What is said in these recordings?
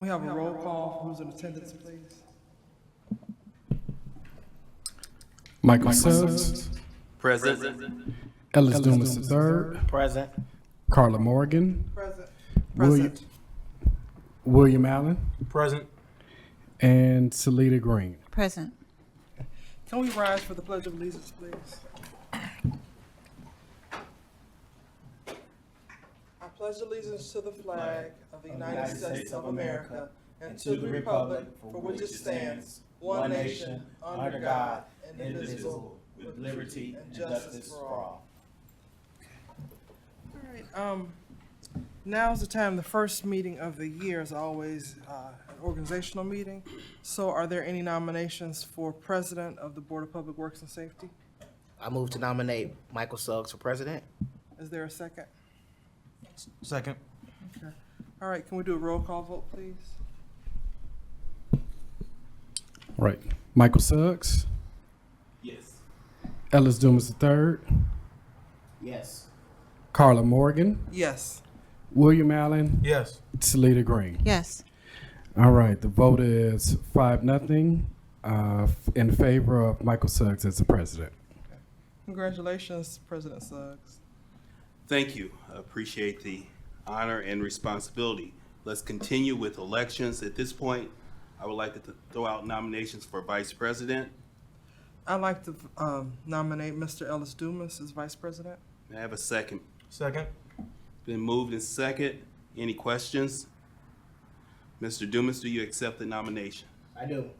We have a roll call. Who's in attendance, please? Michael Suggs, Present. Ellis Dumas III, Present. Carla Morgan, Present. William, Present. William Allen, Present. and Salita Green. Present. Can we rise for the Pledge of Allegiance, please? I pledge allegiance to the flag of the United States of America and to the republic for which it stands, one nation, under God, indivisible, with liberty and justice for all. All right, now's the time. The first meeting of the year is always an organizational meeting. So are there any nominations for President of the Board of Public Works and Safety? I move to nominate Michael Suggs for president. Is there a second? Second. Okay. All right, can we do a roll call vote, please? Right. Michael Suggs, Yes. Ellis Dumas III, Yes. Carla Morgan, Yes. William Allen, Yes. Salita Green. Yes. All right. The vote is 5-0 in favor of Michael Suggs as the president. Congratulations, President Suggs. Thank you. I appreciate the honor and responsibility. Let's continue with elections. At this point, I would like to throw out nominations for Vice President. I'd like to nominate Mr. Ellis Dumas as Vice President. May I have a second? Second. Been moved and second. Any questions? Mr. Dumas, do you accept the nomination? I do.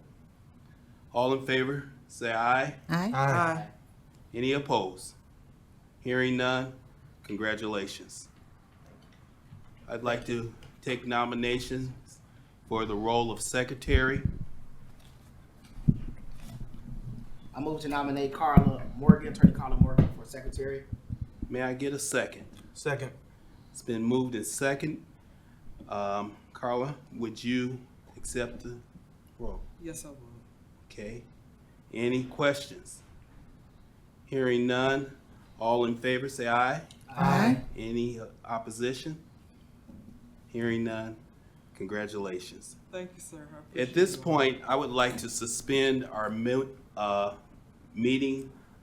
All in favor, say aye. Aye. Aye. Any opposed? Hearing none, congratulations. I'd like to take nominations for the role of Secretary. I move to nominate Attorney Carla Morgan for secretary. May I get a second? Second. It's been moved and second. Carla, would you accept the role? Yes, I will. Okay. Any questions? Hearing none, all in favor say aye. Aye. Any opposition? Hearing none, congratulations. Thank you, sir. I appreciate At this it. point, I would like to suspend our meeting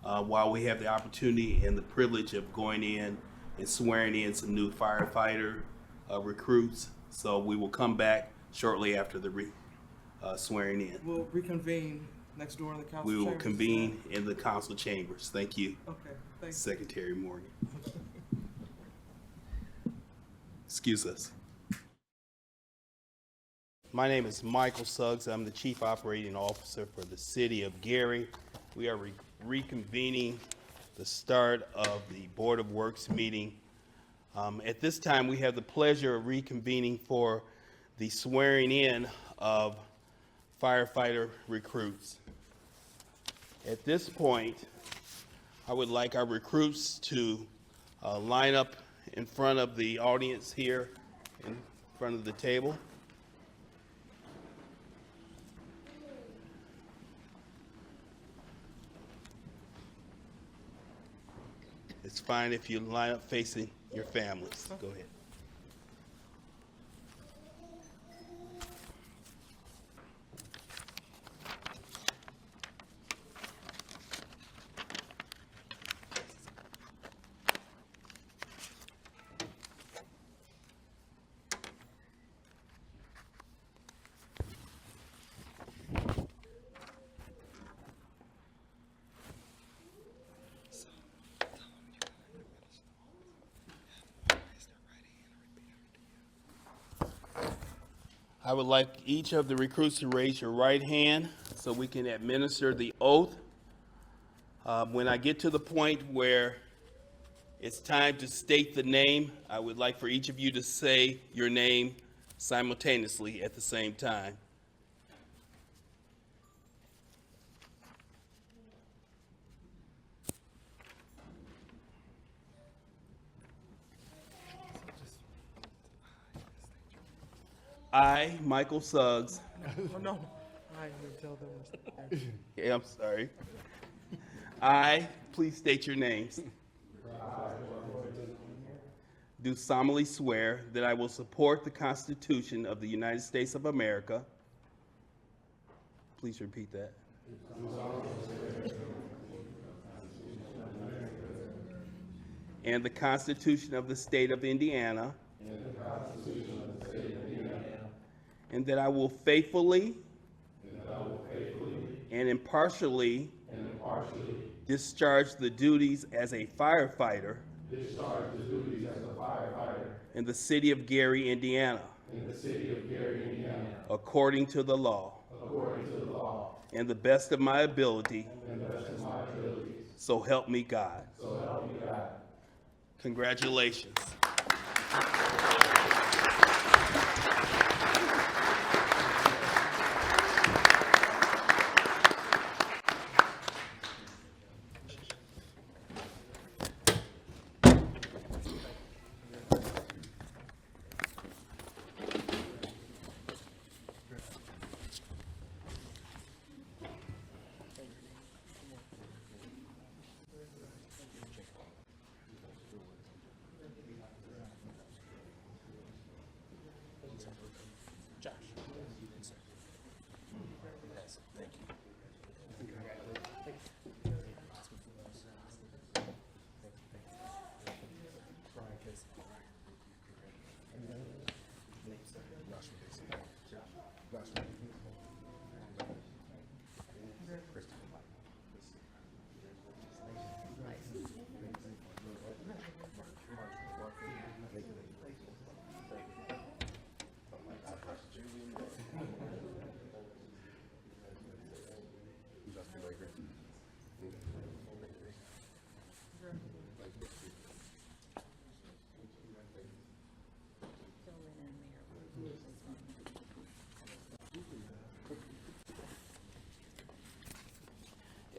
while we have the opportunity and the privilege of going in and swearing in some new firefighter recruits. So we will come back shortly after the swearing in. We'll reconvene next door in the council We will chambers. convene in the council chambers. Thank you, Okay, thanks. Secretary Morgan. Excuse us. My name is Michael Suggs. I'm the Chief Operating Officer for the City of Gary. We are reconvening the start of the Board of Works meeting. At this time, we have the pleasure of reconvening for the swearing in of firefighter recruits. At this point, I would like our recruits to line up in front of the audience here, in front of the table. It's fine if you line up facing your families. Go ahead. I would like each of the recruits to raise your right hand so we can administer the oath. When I get to the point where it's time to state the name, I would like for each of you to say your name simultaneously at the same time. I, Michael Suggs. Oh, no. I didn't tell them. Okay, I'm sorry. I, please state your names. do solemnly swear that I will support the Constitution of the United States of America. Please repeat that. And the Constitution of the State of Indiana. And that I will faithfully and impartially discharge the duties as a firefighter in the city of Gary, Indiana. According to the law. And the best of my ability. So help me God. Congratulations.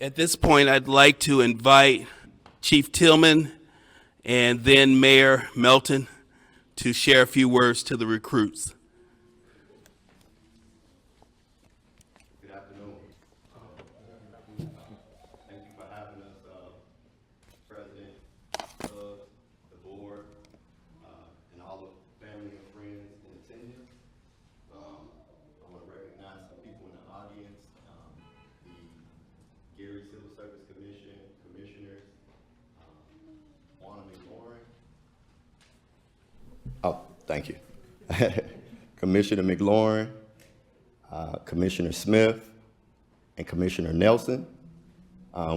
At this point, I'd like to invite Chief Tillman and then Mayor Melton to share a few words to the recruits. Good afternoon. Thank you for having us, President, the board, and all the family and friends in attendance. I want to recognize some people in the audience, the Gary Civil Service Commission, commissioners, Juana McLaurin. Oh, thank you. Commissioner McLaurin, Commissioner Smith, and Commissioner Nelson.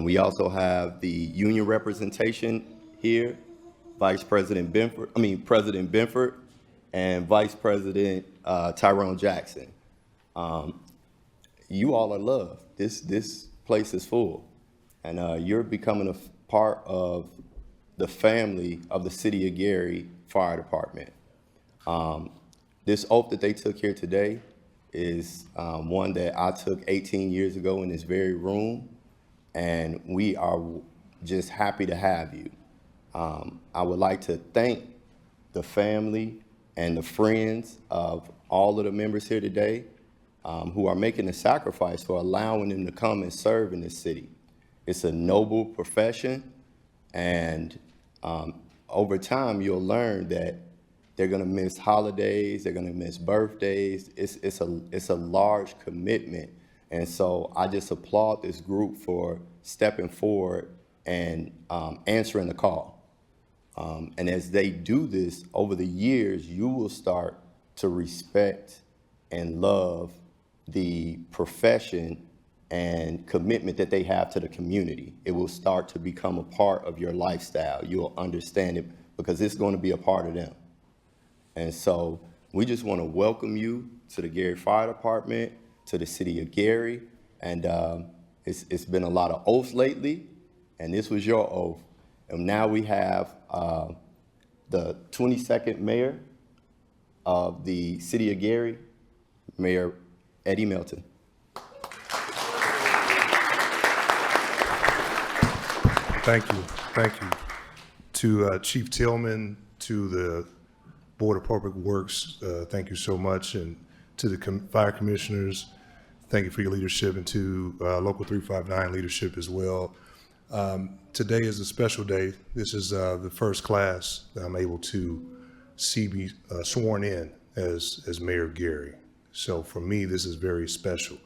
We also have the union representation here, President Benford, and Vice President Tyrone Jackson. You all are loved. This place is full, and you're becoming a part of the family of the City of Gary Fire Department. This oath that they took here today is one that I took 18 years ago in this very room, and we are just happy to have you. I would like to thank the family and the friends of all of the members here today who are making the sacrifice for allowing them to come and serve in this city. It's a noble profession, and over time you'll learn that they're gonna miss holidays, they're gonna miss birthdays. It's a large commitment. And so I just applaud this group for stepping forward and answering the call. And as they do this over the years, you will start to respect and love the profession and commitment that they have to the community. It will start to become a part of your lifestyle. You'll understand it because it's going to be a part of them. And so we just want to welcome you to the Gary Fire Department, to the City of Gary. And it's been a lot of oaths lately, and this was your oath. And now we have the 22nd mayor of the City of Gary, Mayor Eddie Melton. Thank you. To Chief Tillman, to the Board of Public Works, thank you so much. And to the fire commissioners, thank you for your leadership, and to Local 359 leadership as well. Today is a special day. This is the first class that I'm able to see be sworn in as Mayor of Gary. So for me, this is very special.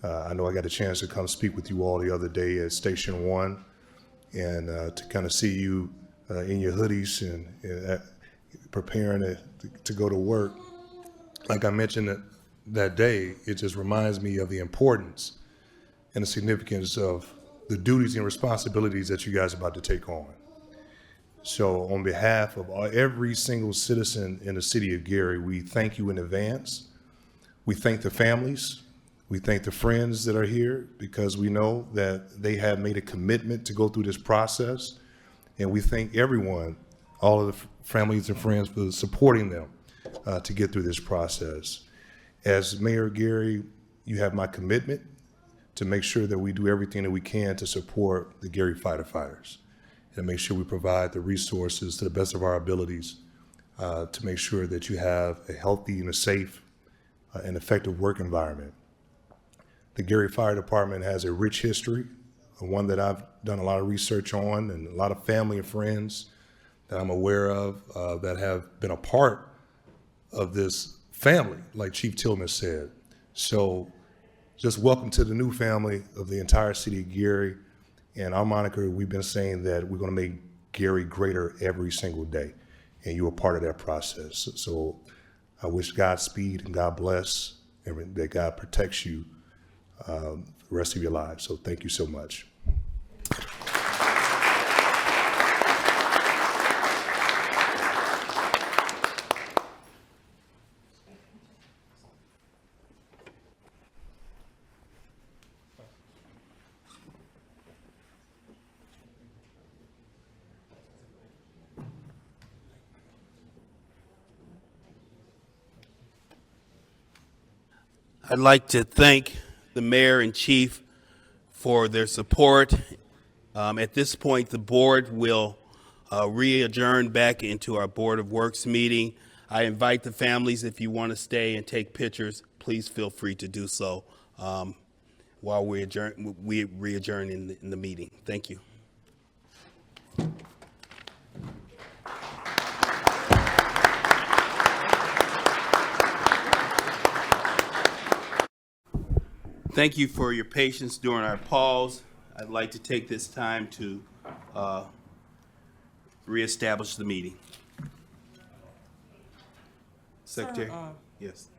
I know I got a chance to come speak with you all the other day at Station 1 and to kind of see you in your hoodies and preparing to go to work. Like I mentioned that day, it just reminds me of the importance and the significance of the duties and responsibilities that you guys are about to take on. So on behalf of every single citizen in the city of Gary, we thank you in advance. We thank the families. We thank the friends that are here because we know that they have made a commitment to go through this process. And we thank everyone, all of the families and friends, for supporting them to get through this process. As Mayor of Gary, you have my commitment to make sure that we do everything that we can to support the Gary firefighters and make sure we provide the resources to the best of our abilities to make sure that you have a healthy and a safe and effective work environment. The Gary Fire Department has a rich history, one that I've done a lot of research on, and a lot of family and friends that I'm aware of that have been a part of this family, like Chief Tillman said. So just welcome to the new family of the entire city of Gary. And our moniker, we've been saying that we're going to make Gary greater every single day. And you are part of that process. So I wish Godspeed and God bless, and that God protects you the rest of your lives. So thank you so much. I'd like to thank the mayor and chief for their support. At this point, the board will re-adjourn back into our Board of Works meeting. I invite the families, if you want to stay and take pictures, please feel free to do so while we re-adjourn in the meeting. Thank you. Thank you for your patience during our pause. I'd like to take this time to reestablish the meeting. Secretary? Yes.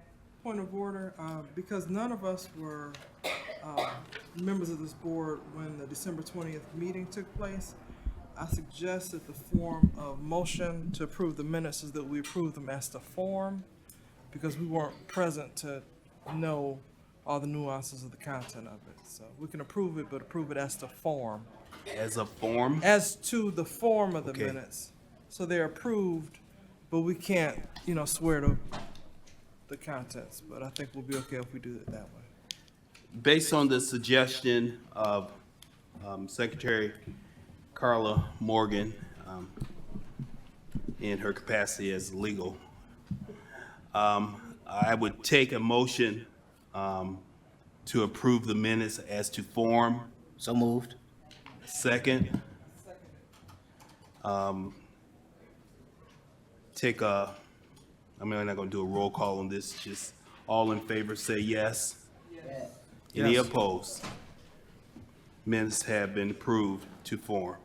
Point of order, because none of us were members of this board when the December 20th meeting took place, I suggest that the form of motion to approve the minutes is that we approve them as the form, because we weren't present to know all the nuances of the content of it. So we can approve it, but approve it as the form. As a form? As to the form of the Okay. minutes. So they're approved, but we can't, swear to the contents. But I think we'll be okay if we do it that way. Based on the suggestion of Secretary Carla Morgan in her capacity as legal, I would take a motion to approve the minutes as to form. So moved. Second. I'm not gonna do a roll call on this, just all in favor say yes. Yes. Any opposed? Minutes have been approved to form.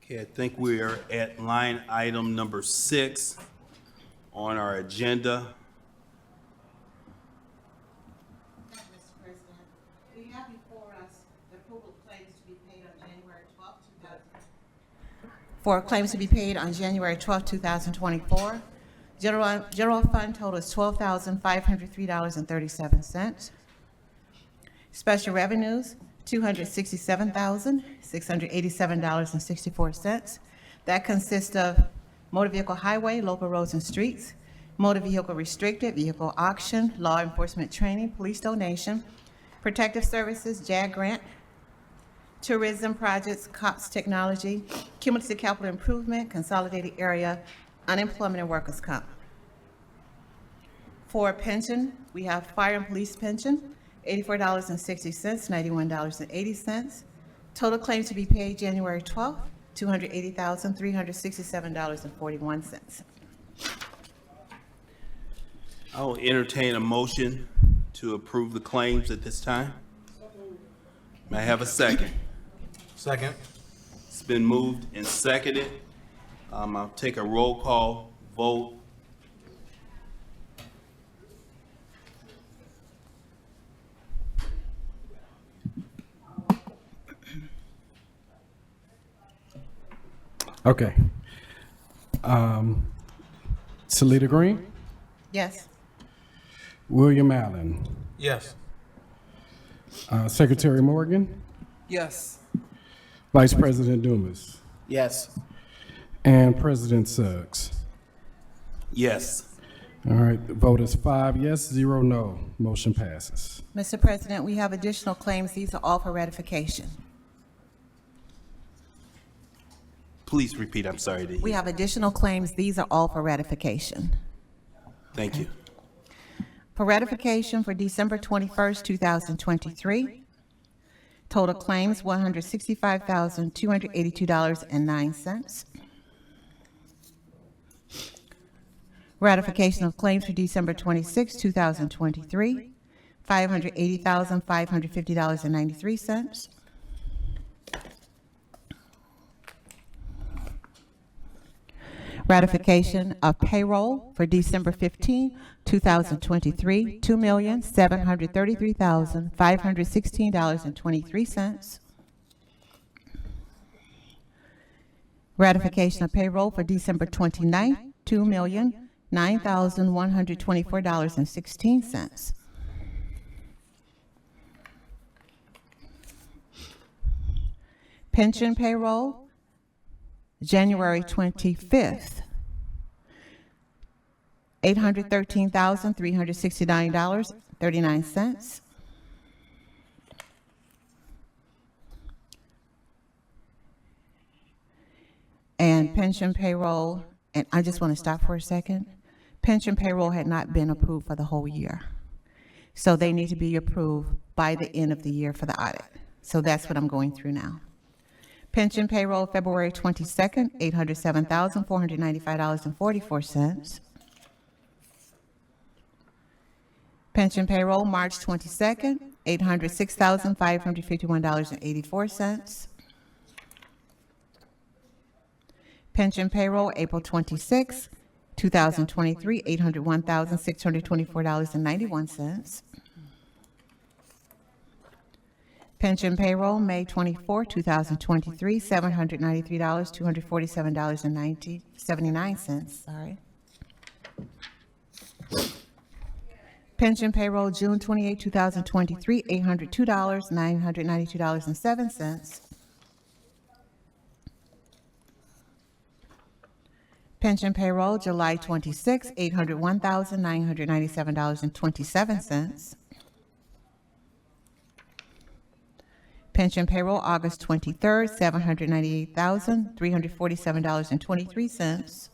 Okay, I think we are at line item number 6 on our agenda. Mr. President, we have before us the approval of claims to be paid on January 12, 2000. For claims to be paid on January 12, 2024. General fund total is $12,503.37. Special revenues, $267,687.64. That consists of motor vehicle highway, local roads and streets, motor vehicle restricted, vehicle auction, law enforcement training, police donation, protective services, JAG grant, tourism projects, COPS technology, cumulative capital improvement, consolidated area, unemployment and workers' comp. For pension, we have fire and police pension, $84.60, $91.80. Total claims to be paid January 12th, $280,367.41. I will entertain a motion to approve the claims at this time. May I have a second? Second. It's been moved and seconded. I'll take a roll call vote. Okay. Salita Green, Yes. William Allen, Yes. Secretary Morgan, Yes. Vice President Dumas, Yes. and President Suggs. Yes. All right, the vote is 5 yes, 0 no. Motion passes. Mr. President, we have additional claims. These are all for ratification. Please repeat, I'm sorry to We hear. have additional claims. These are all for ratification. Thank you. For ratification for December 21st, 2023, total claims $165,282.09. Ratification of claims for December 26, 2023, $580,550.93. Ratification of payroll for December 15, 2023, $2,733,516.23. Ratification of payroll for December 29, $2,009,124.16. Pension payroll, January 25th, $813,369.39. And pension payroll, and I just want to stop for a second. Pension payroll had not been approved for the whole year. So they need to be approved by the end of the year for the audit. So that's what I'm going through now. Pension payroll, February 22nd, $807,495.44. Pension payroll, March 22nd, $806,551.84. Pension payroll, April 26, 2023, $801,624.91. Pension payroll, May 24, 2023, $793,247.79. Sorry. Pension payroll, June 28, 2023, $802,992.07. Pension payroll, July 26, $801,997.27. Pension payroll, August 23rd, $798,347.23.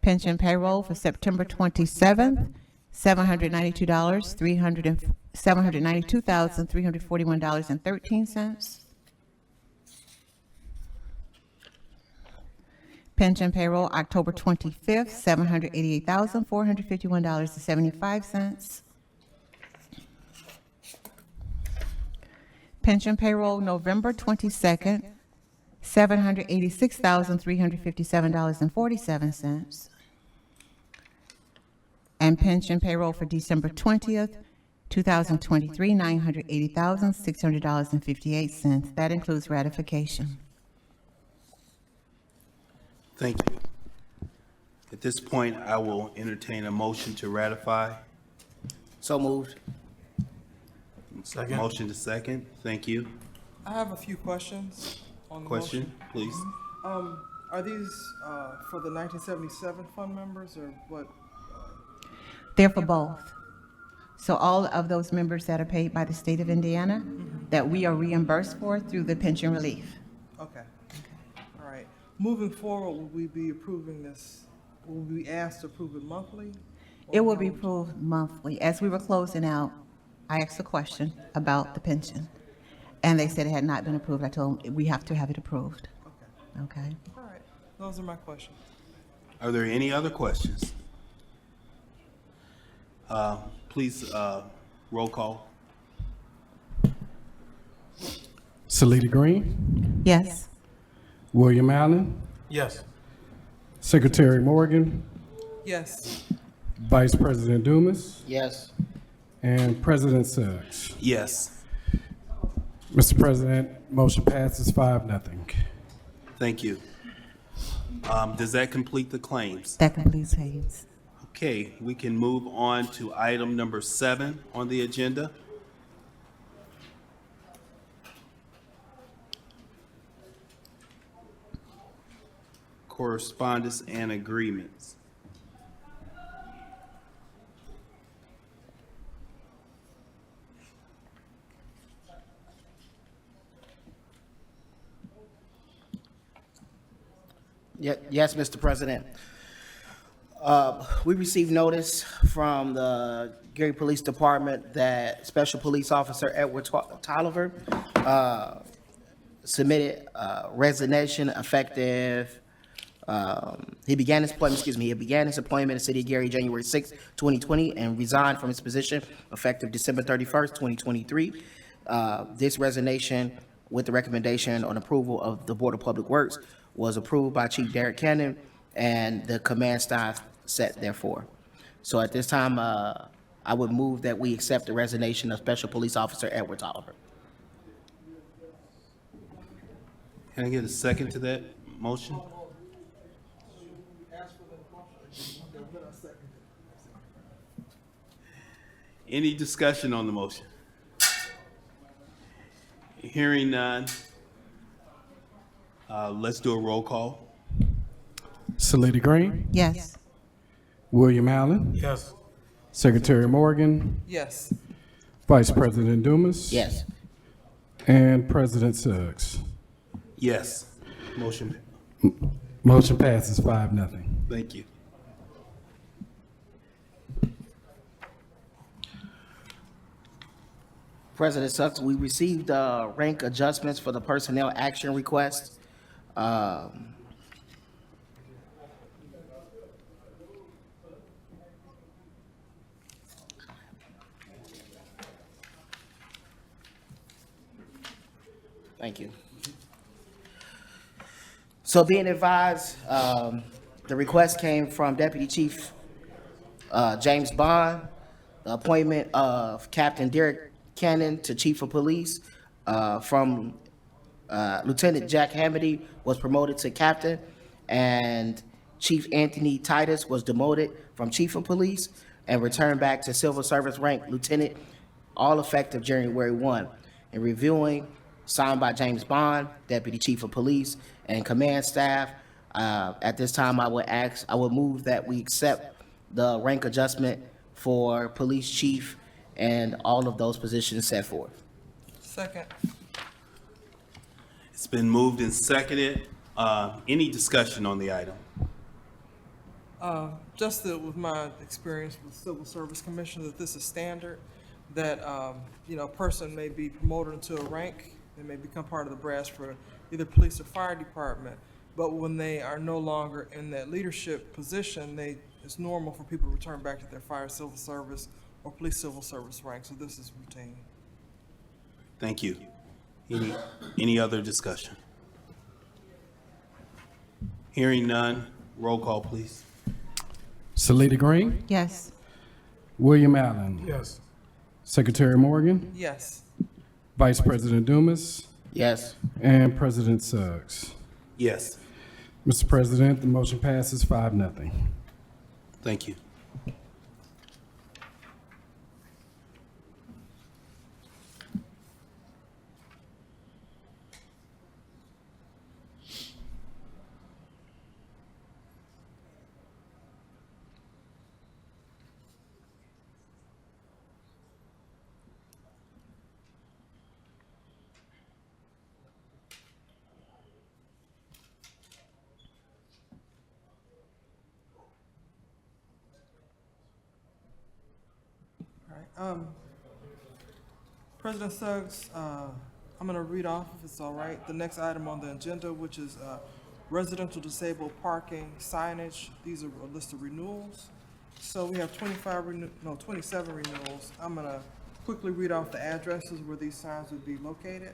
Pension payroll for September 27th, $792,341.13. Pension payroll, October 25th, $788,451.75. Pension payroll, November 22nd, $786,357.47. And pension payroll for December 20th, 2023, $980,600.58. That includes ratification. Thank you. At this point, I will entertain a motion to ratify. So moved. Second. Motion to second. Thank you. I have a few questions on the Question, please. motion. Are these for the 1977 fund members or what? They're for both. So all of those members that are paid by the state of Indiana, that we are reimbursed for through the pension relief. Okay. All right. Moving forward, will we be approving this? Will we be asked to approve it monthly? It will be approved monthly. As we were closing out, I asked a question about the pension, and they said it had not been approved. I told them, we have to have it approved. Okay. Okay? All right. Those are my questions. Are there any other questions? Please, roll call. Salita Green, Yes. William Allen, Yes. Secretary Morgan, Yes. Vice President Dumas, Yes. and President Suggs. Yes. Mr. President, motion passes 5-0. Thank you. Does that complete the claims? That completes Hayes. Okay, we can move on to item number 7 on the agenda. Correspondence and agreements. Yes, Mr. President. We received notice from the Gary Police Department that Special Police Officer Edward Tolliver submitted resignation effective, he began his employment in the city of Gary January 6, 2020, and resigned from his position effective December 31st, 2023. This resignation, with the recommendation on approval of the Board of Public Works, was approved by Chief Derek Cannon and the command staff set therefore. So at this time, I would move that we accept the resignation of Special Police Officer Edward Tolliver. Can I get a second to that motion? Any discussion on the motion? Hearing none. Let's do a roll call. Salita Green, Yes. William Allen, Yes. Secretary Morgan, Yes. Vice President Dumas. Yes. And President Suggs. Yes. Motion, Motion passes 5-0. thank you. President Suggs, we received rank adjustments for the personnel action request. Thank you. So being advised, the request came from Deputy Chief James Bond, the appointment of Captain Derek Cannon to Chief of Police, from Lieutenant Jack Hamady was promoted to Captain, and Chief Anthony Titus was demoted from Chief of Police and returned back to Civil Service rank Lieutenant, all effective January 1. In reviewing, signed by James Bond, Deputy Chief of Police, and command staff. At this time, I would move that we accept the rank adjustment for Police Chief and all of those positions set forth. Second. It's been moved and seconded. Any discussion on the item? Just that with my experience with Civil Service Commission, that this is standard, that, a person may be promoted into a rank, they may become part of the brass for either police or fire department, but when they are no longer in that leadership position, it's normal for people to return back to their fire civil service or police civil service rank, so this is routine. Thank you. Any other discussion? Hearing none, roll call, please. Salita Green, Yes. William Allen, Yes. Secretary Morgan, Yes. Vice President Dumas, Yes. and President Suggs. Yes, Mr. President, the motion passes 5-0. thank you. President Suggs, I'm gonna read off, if it's all right, the next item on the agenda, which is residential disabled parking signage. These are a list of renewals. So we have 27 renewals. I'm gonna quickly read off the addresses where these signs would be located.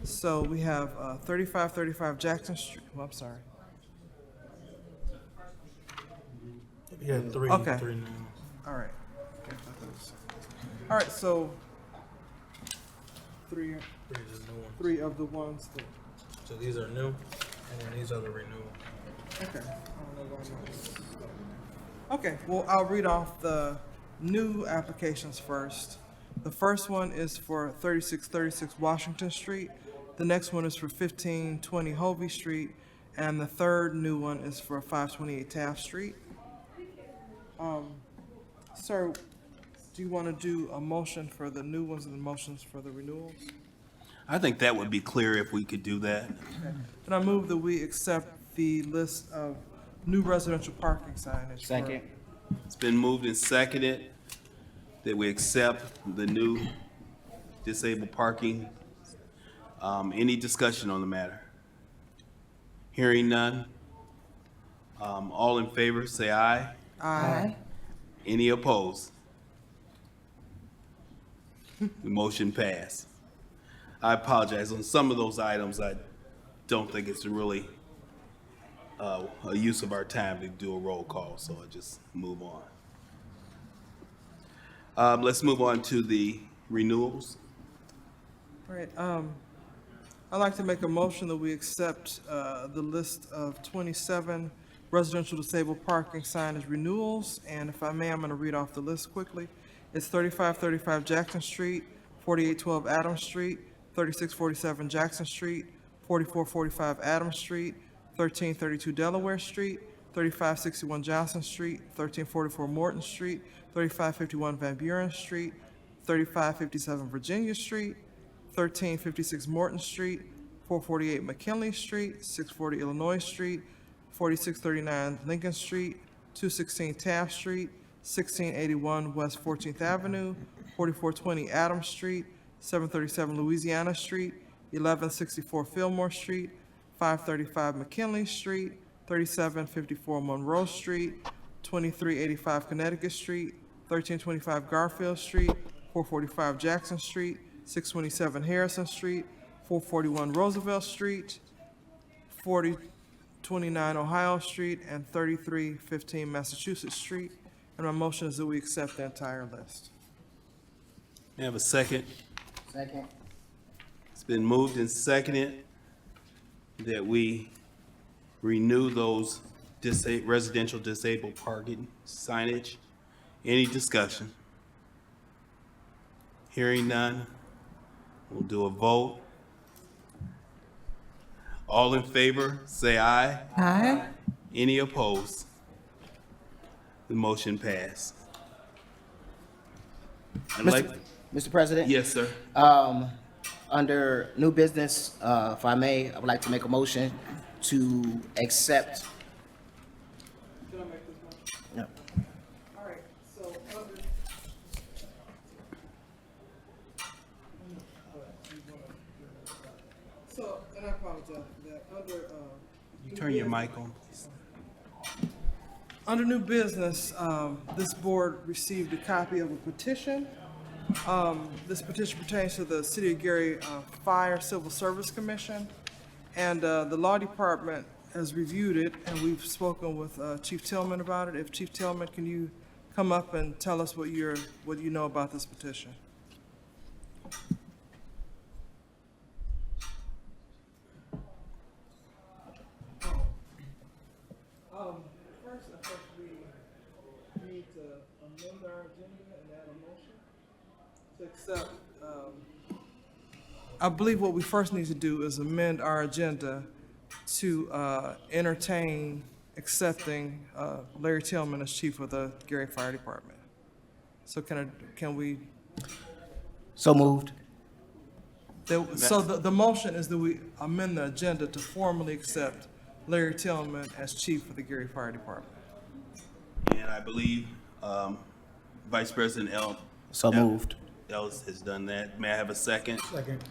So we have 3535 Jackson Street, I'm sorry. We had three Okay. now. All right. All right, so three Three is a new one. three of the ones that, So these are new, and then these are the renewal. okay. I don't know why I'm not- Okay, well, I'll read off the new applications first. The first one is for 3636 Washington Street. The next one is for 1520 Hovey Street. And the third new one is for 528 Taft Street. Sir, do you want to do a motion for the new ones and the motions for the renewals? I think that would be clear if we could do that. And I move that we accept the list of new residential parking signage. for- Second. It's been moved and seconded that we accept the new disabled parking. Any discussion on the matter? Hearing none. All in favor, say aye. Aye. Any opposed? The motion passed. I apologize. On some of those items, I don't think it's really a use of our time to do a roll call, so I just move on. Let's move on to the renewals. All right, I'd like to make a motion that we accept the list of 27 residential disabled parking signage renewals. And if I may, I'm going to read off the list quickly. It's 3535 Jackson Street, 4812 Adams Street, 3647 Jackson Street, 4445 Adams Street, 1332 Delaware Street, 3561 Johnson Street, 1344 Morton Street, 3551 Van Buren Street, 3557 Virginia Street, 1356 Morton Street, 448 McKinley Street, 640 Illinois Street, 4639 Lincoln Street, 216 Taft Street, 1681 West 14th Avenue, 4420 Adams Street, 737 Louisiana Street, 1164 Fillmore Street, 535 McKinley Street, 3754 Monroe Street, 2385 Connecticut Street, 1325 Garfield Street, 445 Jackson Street, 627 Harrison Street, 441 Roosevelt Street, 4029 Ohio Street, and 3315 Massachusetts Street. And my motion is that we accept the entire list. May I have a second? Second. It's been moved and seconded that we renew those residential disabled parking signage. Any discussion? Hearing none, we'll do a vote. All in favor, say aye. Aye. Any opposed? The motion passed. I'd like, Mr. President? yes, sir. Under new business, if I may, I would like to make a motion to accept. Can I make this motion? No. All right, so under. So, and I apologize for that, under, You turn your mic on, please. under new business, this board received a copy of a petition. This petition pertains to the City of Gary Fire Civil Service Commission. And the law department has reviewed it, and we've spoken with Chief Tillman about it. If Chief Tillman, can you come up and tell us what you know about this petition? First we need to amend our agenda and add a motion to accept. I believe what we first need to do is amend our agenda to entertain accepting Larry Tillman as chief of the Gary Fire Department. So can we? So moved. So the motion is that we amend the agenda to formally accept Larry Tillman as chief of the Gary Fire Department. And I believe Vice President So moved. Ellis has done that. May I have a second? Second.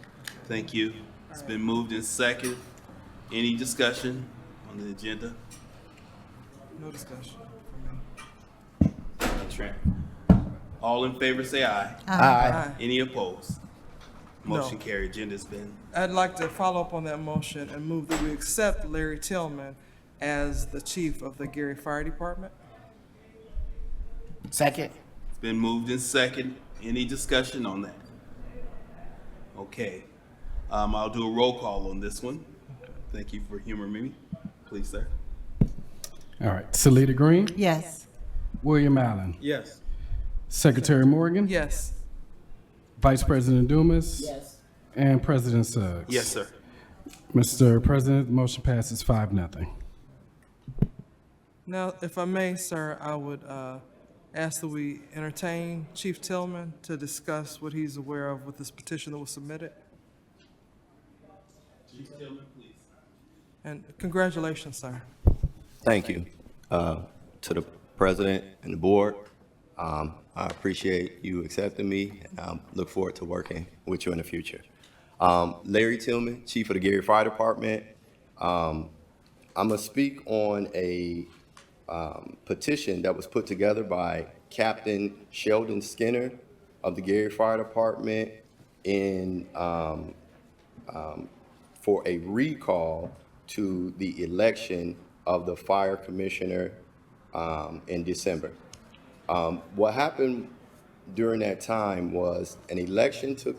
Thank you. It's been moved in second. Any discussion on the agenda? No discussion. Trent. All in favor, say aye. Aye. Any opposed? No. Motion carried. Agenda's been, I'd like to follow up on that motion and move that we accept Larry Tillman as the chief of the Gary Fire Department. Second. it's been moved in second. Any discussion on that? Okay. I'll do a roll call on this one. Thank you for humoring me. Please, sir. All right, Salita Green, Yes. William Allen, Yes. Secretary Morgan, Yes. Vice President Dumas, and President Suggs. Yes, sir. Mr. President, the motion passes 5-0. Now, if I may, sir, I would ask that we entertain Chief Tillman to discuss what he's aware of with this petition that was submitted. Chief Tillman, please. And congratulations, sir. Thank you to the president and the board. I appreciate you accepting me, and I look forward to working with you in the future. Larry Tillman, Chief of the Gary Fire Department. I'm gonna speak on a petition that was put together by Captain Sheldon Skinner of the Gary Fire Department in for a recall to the election of the fire commissioner in December. What happened during that time was an election took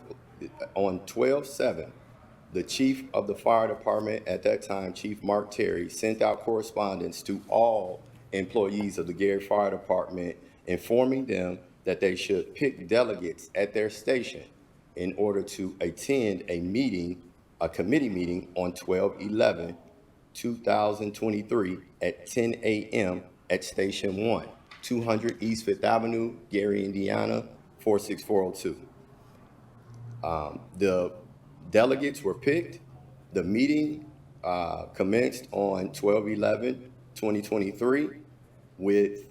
on 12/7. The chief of the fire department at that time, Chief Mark Terry, sent out correspondence to all employees of the Gary Fire Department informing them that they should pick delegates at their station in order to attend a meeting, a committee meeting on 12/11/2023 at 10 a.m. at Station 1, 200 East Fifth Avenue, Gary, Indiana, 46402. The delegates were picked. The meeting commenced on 12/11/2023 with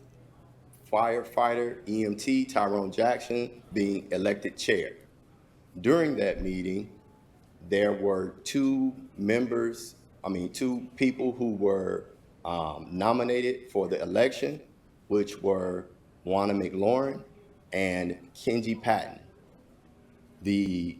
firefighter EMT Tyrone Jackson being elected chair. During that meeting, there were two people who were nominated for the election, which were Juana McLaurin and Kenji Patton. The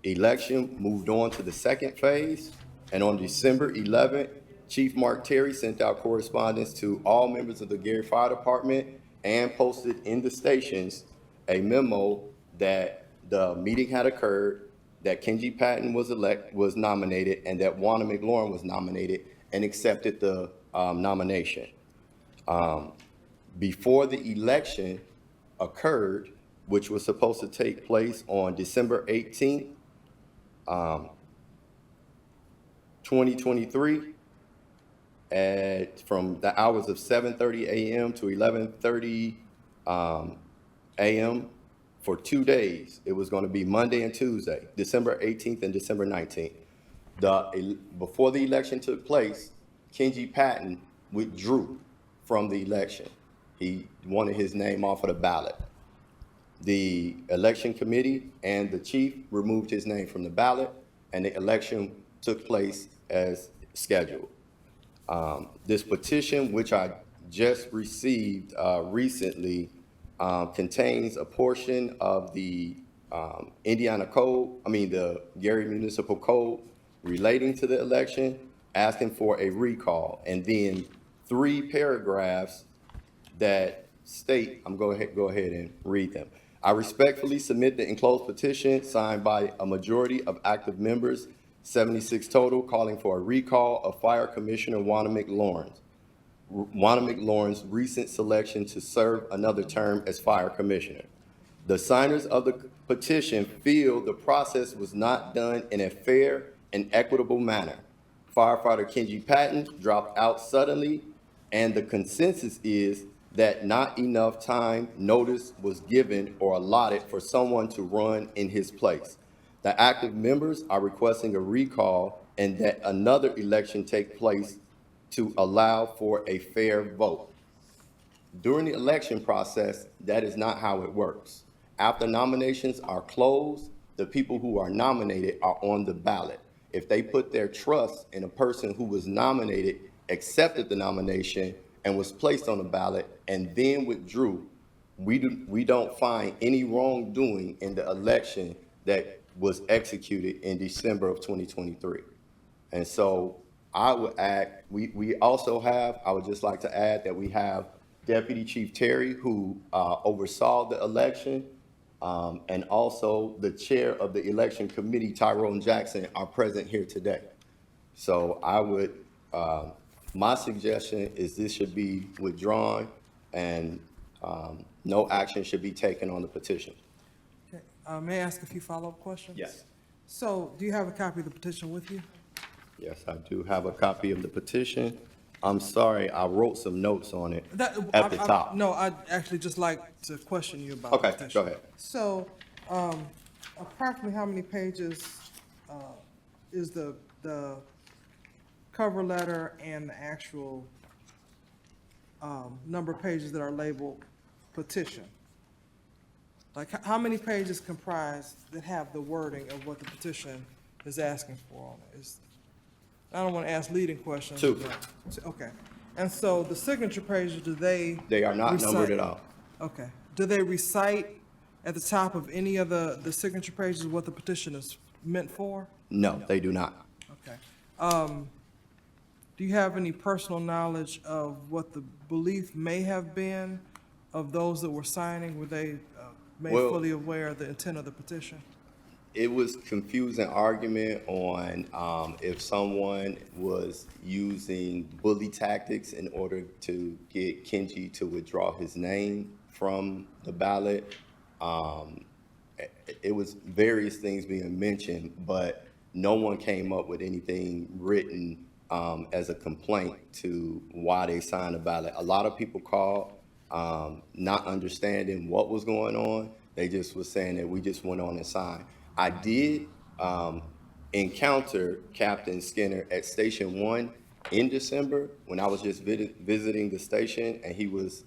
election moved on to the second phase, and on December 11th, Chief Mark Terry sent out correspondence to all members of the Gary Fire Department and posted in the stations a memo that the meeting had occurred, that Kenji Patton was nominated, and that Juana McLaurin was nominated, and accepted the nomination. Before the election occurred, which was supposed to take place on December 18th, 2023, from the hours of 7:30 a.m. to 11:30 a.m. for 2 days. It was going to be Monday and Tuesday, December 18th and December 19th. Before the election took place, Kenji Patton withdrew from the election. He wanted his name off of the ballot. The election committee and the chief removed his name from the ballot, and the election took place as scheduled. This petition, which I just received recently, contains a portion of the Indiana Code, the Gary Municipal Code relating to the election, asking for a recall, and then 3 paragraphs that state, I'm go ahead and read them. I respectfully submit the enclosed petition signed by a majority of active members, 76 total, calling for a recall of Fire Commissioner Juana McLaurin's recent selection to serve another term as Fire Commissioner. The signers of the petition feel the process was not done in a fair and equitable manner. Firefighter Kenji Patton dropped out suddenly, and the consensus is that not enough time notice was given or allotted for someone to run in his place. The active members are requesting a recall and that another election take place to allow for a fair vote. During the election process, that is not how it works. After nominations are closed, the people who are nominated are on the ballot. If they put their trust in a person who was nominated, accepted the nomination, and was placed on the ballot, and then withdrew, we don't find any wrongdoing in the election that was executed in December of 2023. And so I would add, we also have, I would just like to add that we have Deputy Chief Terry, who oversaw the election, and also the chair of the election committee, Tyrone Jackson, are present here today. So I would, my suggestion is this should be withdrawn and no action should be taken on the petition. Okay. May I ask a few follow-up questions? Yes. So, do you have a copy of the petition with you? Yes, I do have a copy of the petition. I'm sorry, I wrote some notes on it That- at the top. No, I'd actually just like to question you about the Okay, petition. go ahead. So, approximately how many pages is the cover letter and the actual number of pages that are labeled petition? Like, how many pages comprise that have the wording of what the petition is asking for on it? I don't want to ask leading questions. Two. but- Okay. And so the signature pages, do they? They are not numbered recite- at all. Okay. Do they recite at the top of any of the signature pages what the petition is meant for? No, they do not. Okay. Do you have any personal knowledge of what the belief may have been of those that were signing? Were they made Well- fully aware of the intent of the petition? It was confusing argument on if someone was using bully tactics in order to get Kenji to withdraw his name from the ballot. It was various things being mentioned, but no one came up with anything written as a complaint to why they signed the ballot. A lot of people called not understanding what was going on. They just was saying that we just went on and signed. I did encounter Captain Skinner at Station 1 in December when I was just visiting the station, and he was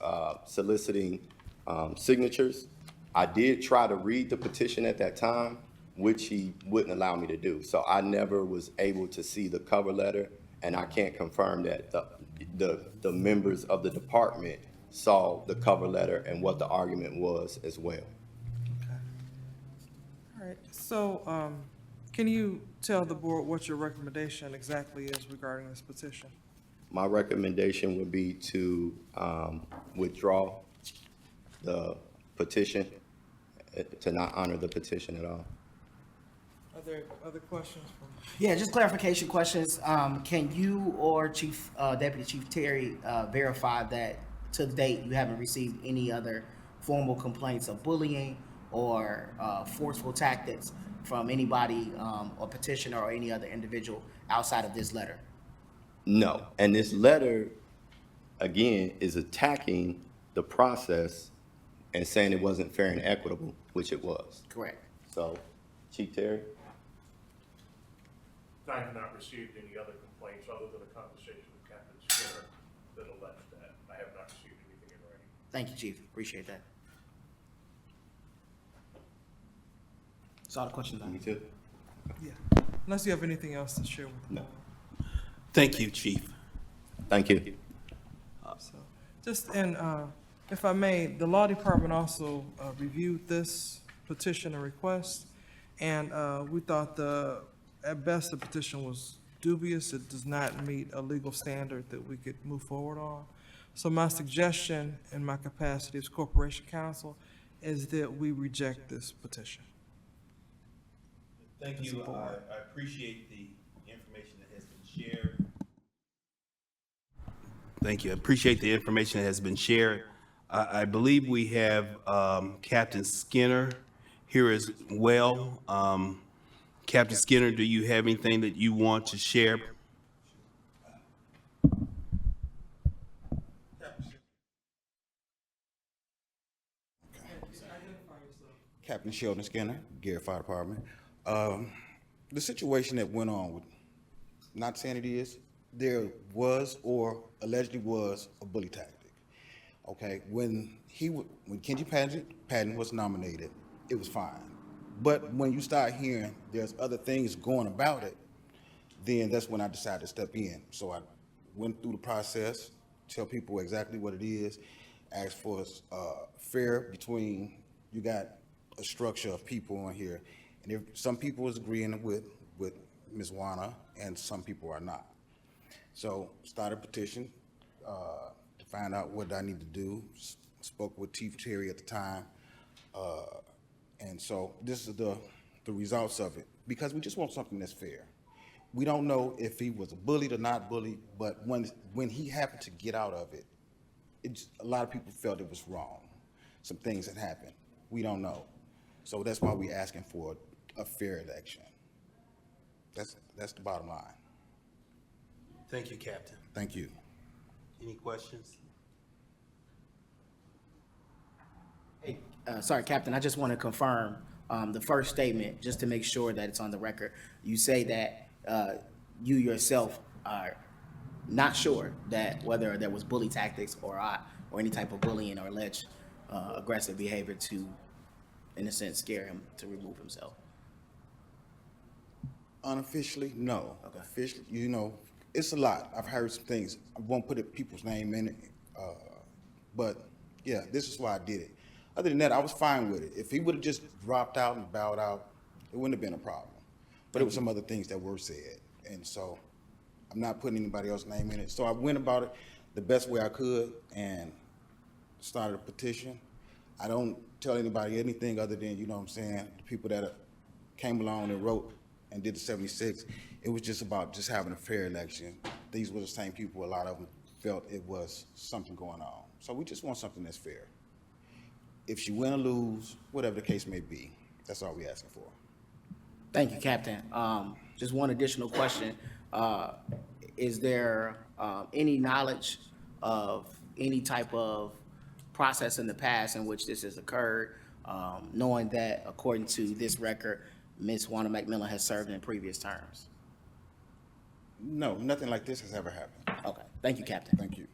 soliciting signatures. I did try to read the petition at that time, which he wouldn't allow me to do. So I never was able to see the cover letter, and I can't confirm that the members of the department saw the cover letter and what the argument was as well. All right, so, can you tell the board what your recommendation exactly is regarding this petition? My recommendation would be to withdraw the petition, to not honor the petition at all. Are there other questions from? Yeah, just clarification questions. Can you or Deputy Chief Terry verify that to date you haven't received any other formal complaints of bullying or forceful tactics from anybody or petitioner or any other individual outside of this letter? No, and this letter, again, is attacking the process and saying it wasn't fair and equitable, which it was. Correct. So, Chief Terry? I have not received any other complaints other than a conversation with Captain Skinner that alleged that. I have not received anything in writing. Thank you, Chief. Appreciate that. That's all the questions I have. Me too. Yeah, unless you have anything else to share with the No. board. Thank you, Chief. Thank you. So, just, and if I may, the law department also reviewed this petition and request, and we thought at best, the petition was dubious. It does not meet a legal standard that we could move forward on. So my suggestion in my capacity as Corporation Counsel is that we reject this petition. Thank you. I appreciate the information that has been shared. Thank you. I appreciate the information that has been shared. I believe we have Captain Skinner here as well. Captain Skinner, do you have anything that you want to share? Captain Sheldon Skinner, Gary Fire Department. The situation that went on with, not saying it is, there was or allegedly was a bully tactic. Okay, when Kenji Patton was nominated, it was fine. But when you start hearing there's other things going about it, then that's when I decided to step in. So I went through the process, tell people exactly what it is, ask for fair between, you got a structure of people on here, and if some people is agreeing with Ms. Wana, and some people are not. So started a petition to find out what I need to do. Spoke with Chief Terry at the time, and so this is the results of it, because we just want something that's fair. We don't know if he was bullied or not bullied, but when he happened to get out of it, a lot of people felt it was wrong. Some things had happened. We don't know. So that's why we're asking for a fair election. That's the bottom line. Thank you, Captain. Thank you. Any questions? Hey, sorry, Captain, I just want to confirm the first statement, just to make sure that it's on the record. You say that you yourself are not sure that whether there was bully tactics or any type of bullying or alleged aggressive behavior to, in a sense, scare him to remove himself. Unofficially, no. Okay. Officially, it's a lot. I've heard some things. I won't put people's name in it, but yeah, this is why I did it. Other than that, I was fine with it. If he would have just dropped out and bowed out, it wouldn't have been a problem. But it was some other things that were said, and so I'm not putting anybody else's name in it. So I went about it the best way I could and started a petition. I don't tell anybody anything other than, the people that came along and wrote and did the 76. It was just about just having a fair election. These were the same people, a lot of them felt it was something going on. So we just want something that's fair. If she win or lose, whatever the case may be, that's all we're asking for. Thank you, Captain. Just one additional question. Is there any knowledge of any type of process in the past in which this has occurred, knowing that, according to this record, Ms. Wana McMillan has served in previous terms? No, nothing like this has ever happened. Okay. Thank you, Captain. Thank you.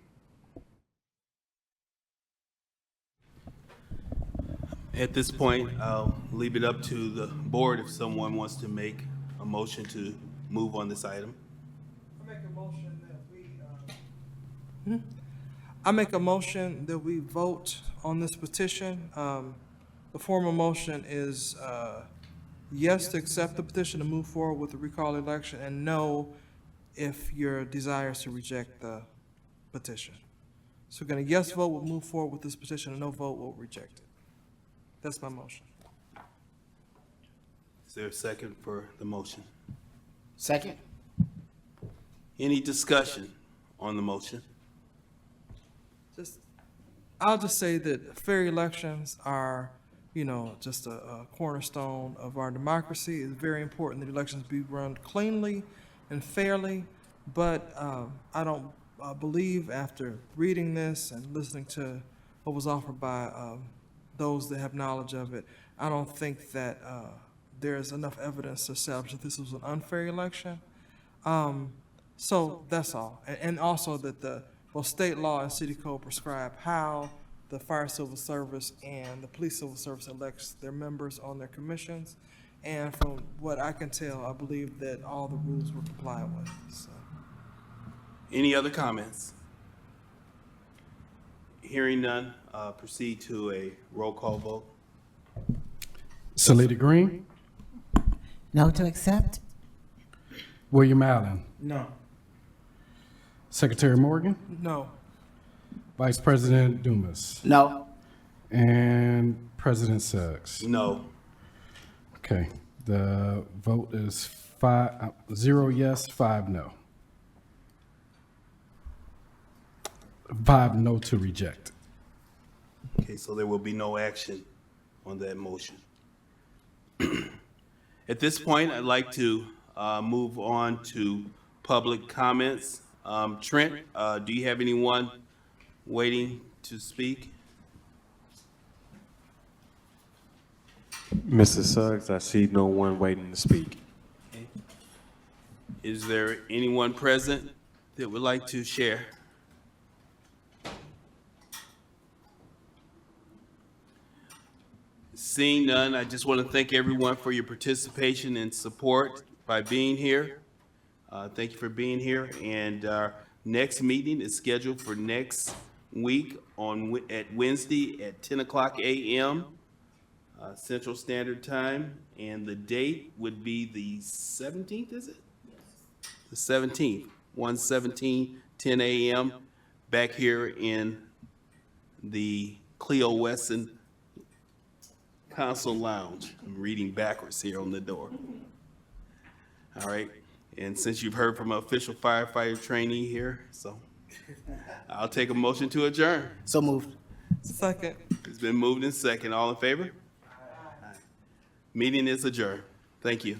At this point, I'll leave it up to the board if someone wants to make a motion to move on this item. I make a motion that we vote on this petition. The formal motion is yes to accept the petition to move forward with the recall election, and no if your desire is to reject the petition. So we're going to yes vote will move forward with this petition, and no vote will reject it. That's my motion. Is there a second for the motion? Second? Any discussion on the motion? I'll just say that fair elections are, just a cornerstone of our democracy. It's very important that elections be run cleanly and fairly, but I don't believe, after reading this and listening to what was offered by those that have knowledge of it, I don't think that there's enough evidence to establish that this was an unfair election. So that's all. And also that both state law and city code prescribe how the fire civil service and the police civil service elects their members on their commissions. And from what I can tell, I believe that all the rules were complied with. So. Any other comments? Hearing none, proceed to a roll call vote. Salita Green, No to accept? William Allen, No. Secretary Morgan, No. Vice President Dumas, No. and President Suggs. No. Okay, the vote is 0 yes, 5 no. 5 no to reject. Okay, so there will be no action on that motion. At this point, I'd like to move on to public comments. Trent, do you have anyone waiting to speak? Mr. Suggs, I see no one waiting to speak. Is there anyone present that would like to share? Seeing none, I just want to thank everyone for your participation and support by being here. Thank you for being here, and our next meeting is scheduled for next week at Wednesday at 10 o'clock a.m. Central Standard Time, and the date would be the 17th, is it? The 17th, 1/17, 10 a.m., back here in the Cleo Wesson Council Lounge. I'm reading backwards here on the door. All right, and since you've heard from an official firefighter trainee here, so I'll take a motion to adjourn. So moved. Second. It's been moved and second. All in favor? Aye. Meeting is adjourned. Thank you.